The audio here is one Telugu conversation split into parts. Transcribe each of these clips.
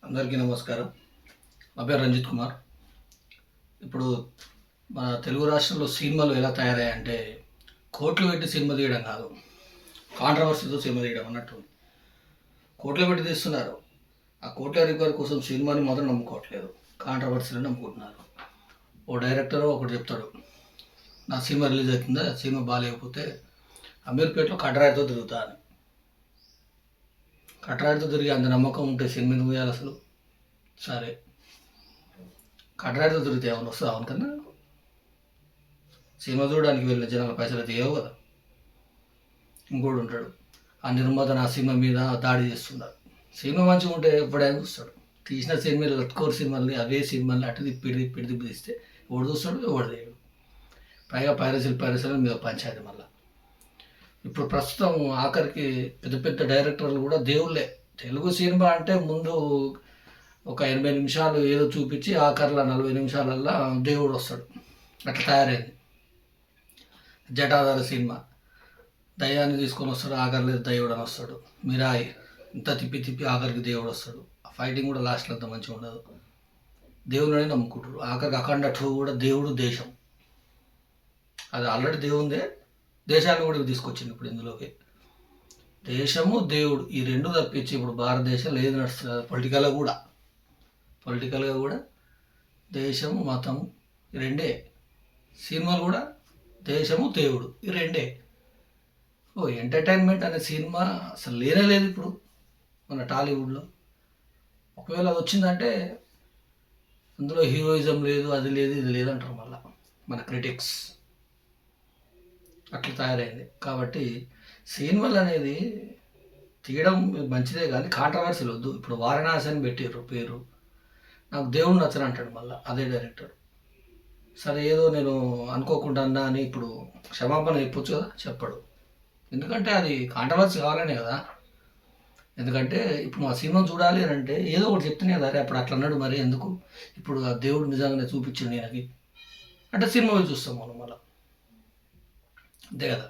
అందరికీ నమస్కారం. నా పేరు రంజిత్ కుమార్. ఇప్పుడు మన తెలుగు రాష్ట్రంలో సినిమాలు ఎలా తయారయ్యాయంటే కోట్లు పెట్టి సినిమా తీయడం కాదు, కాంట్రవర్సీతో సినిమా తీయడం అన్నట్టు. కోట్లు పెట్టి తీస్తున్నారు. ఆ కోట్ల రిపేర్ కోసం సినిమాని మాత్రం నమ్ముకోవట్లేదు, కాంట్రవర్సీని నమ్ముకుంటున్నారు. ఓ డైరెక్టర్ ఒకటి చెప్తాడు, నా సినిమా రిలీజ్ అవుతుందా, సినిమా బాగాలేకపోతే అమీర్పేటలో కడ్రాయితో తిరుగుతా అని. కట్రాడితో తిరిగి అంత నమ్మకం ఉంటే సినిమా ఎందుకు పోయాలి అసలు? సరే, కట్రాడితో తిరిగితే ఏమైనా వస్తుందా? అవునుకన్నా సినిమా చూడడానికి వెళ్ళిన జనాల పైసలు అయితే ఏవో కదా. ఇంకోటి ఉంటాడు, ఆ నిర్మాత నా సినిమా మీద దాడి చేస్తున్నారు. సినిమా మంచిగా ఉంటే ఎప్పుడైనా చూస్తాడు. తీసిన సినిమాలు లట్కోర్ సినిమాల్ని, అవే సినిమాల్ని అటు తిప్పి తీస్తే ఎవడు చూస్తాడు, ఎవడు చేయడు. పైగా పైరసీల మీద పంచాయతీ. మళ్ళీ ఇప్పుడు ప్రస్తుతం ఆఖరికి పెద్ద పెద్ద డైరెక్టర్లు కూడా దేవుళ్ళే. తెలుగు సినిమా అంటే ముందు ఒక 80 నిమిషాలు ఏదో చూపించి ఆఖరిలో 40 నిమిషాలల్లో దేవుడు వస్తాడు. అట్లా తయారైంది. జటాధార సినిమా దయ్యాన్ని తీసుకొని వస్తాడు, ఆఖరిలో దేవుడు అని వస్తాడు. మిరాయి ఇంత తిప్పి ఆఖరికి దేవుడు వస్తాడు. ఆ ఫైటింగ్ కూడా లాస్ట్లో అంత మంచిగా ఉండదు. దేవుడిని నమ్ముకుంటారు. ఆఖరికి అఖండ 2 కూడా దేవుడు దేశం, అది ఆల్రెడీ దేవుందే, దేశాన్ని కూడా తీసుకొచ్చింది ఇప్పుడు ఇందులోకి. దేశము దేవుడు ఈ రెండు తప్పించి ఇప్పుడు భారతదేశంలో ఏది నడుస్తుంది? పొలిటికల్గా కూడా దేశము మతము ఈ రెండే. సినిమాలు కూడా దేశము దేవుడు ఈ రెండే. ఎంటర్టైన్మెంట్ అనే సినిమా అసలు లేనే లేదు ఇప్పుడు మన టాలీవుడ్లో. ఒకవేళ వచ్చిందంటే అందులో హీరోయిజం లేదు, అది లేదు, ఇది లేదంటారు మళ్ళీ మన క్రిటిక్స్. అట్లా తయారైంది. కాబట్టి సినిమాలు అనేది తీయడం మంచిదే, కానీ కాంట్రవర్సీలు వద్దు. ఇప్పుడు వారణాసి అని పెట్టారు పేరు, నాకు దేవుడు నచ్చని అంటాడు మళ్ళీ అదే డైరెక్టర్. సరే ఏదో నేను అనుకోకుండా అన్నా అని ఇప్పుడు క్షమాపణ చెప్పొచ్చు కదా, చెప్పడు. ఎందుకంటే అది కాంట్రవర్సీ కావాలనే కదా. ఎందుకంటే ఇప్పుడు మా సినిమా చూడాలి అని అంటే ఏదో ఒకటి చెప్తేనే కదా, అప్పుడు అట్లా అన్నాడు, మరి ఎందుకు ఇప్పుడు ఆ దేవుడు నిజంగానే చూపించింది నాకు అంటే సినిమా చూస్తాం మనం మళ్ళీ, అంతే కదా.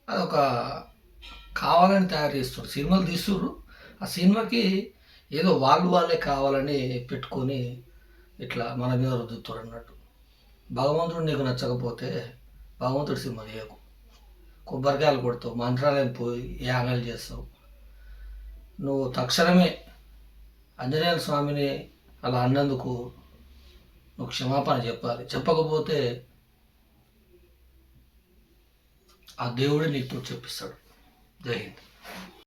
అదొక కావాలని తయారు చేస్తారు, సినిమాలు తీస్తుర్రు. ఆ సినిమాకి ఏదో వాళ్ళే కావాలని పెట్టుకొని ఇట్లా మన మీద రుద్దుతారు అన్నట్టు. భగవంతుడు నీకు నచ్చకపోతే భగవంతుడు సినిమా చేయకు. కొబ్బరికాయలు కొడతావు, మంత్రాలయం పోయి యాగాలు చేస్తావు. నువ్వు తక్షణమే ఆంజనేయ స్వామిని అలా అన్నందుకు నువ్వు క్షమాపణ చెప్పాలి. చెప్పకపోతే ఆ దేవుడే నీతో చెప్పిస్తాడు. జై హింద్.